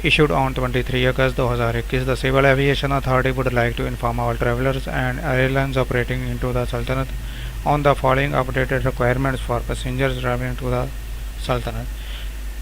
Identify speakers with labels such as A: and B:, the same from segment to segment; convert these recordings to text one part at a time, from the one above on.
A: issued on 23 August 2021. The Civil Aviation Authority would like to inform all travelers and airlines operating into the Sultanate on the following updated requirements for passengers traveling to the Sultanate.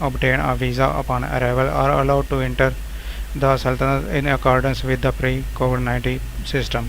A: obtain a visa upon arrival are allowed to enter the Sultanate in accordance with the pre-COVID-19 system.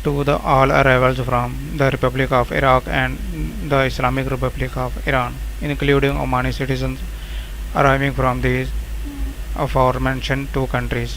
A: to the all arrivals from the Republic of Iraq and the Islamic Republic of Iran, including Omani citizens arriving from these aforementioned two countries.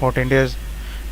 A: 14 days۔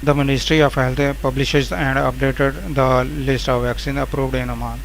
A: The Ministry of Health publishes and updated the list of vaccine approved in Oman۔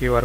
A: QR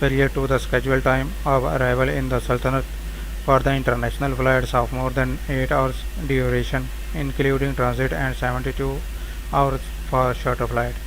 A: period to the scheduled time of arrival in the Sultanate for the international flights of more than 8 hours duration, including transit, and 72 hours for shorter flight۔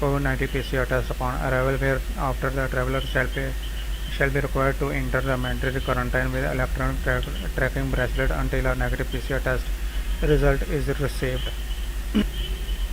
A: COVID-19 PCR test upon arrival, where after the traveller shall be required to enter the mandatory quarantine with electronic tracking bracelet until a negative PCR test result is received.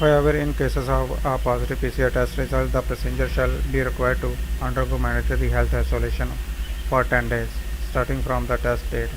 A: However, in cases of a positive PCR test result, the passenger shall be required to undergo mandatory health isolation for 10 days, starting from the test date.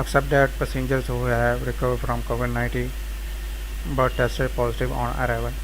A: Except that passengers who have recovered from COVID-19 but tested positive on arrival.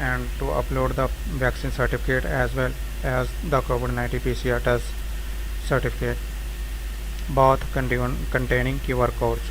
A: and to upload the vaccine certificate as well as the COVID-19 PCR test certificate, both containing QR codes.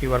A: QR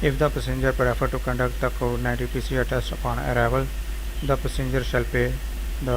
A: If the passenger prefer to conduct the COVID-19 PCR test upon arrival, the passenger shall pay the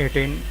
A: 18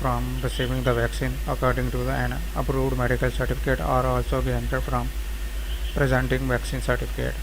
A: from receiving the vaccine according to an approved medical certificate are also exempted from presenting vaccine certificate.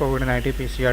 A: COVID-19 PCR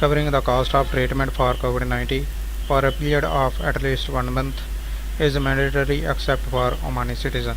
A: covering the cost of treatment for COVID-19 for a period of at least 1 month is mandatory except for Omani citizen.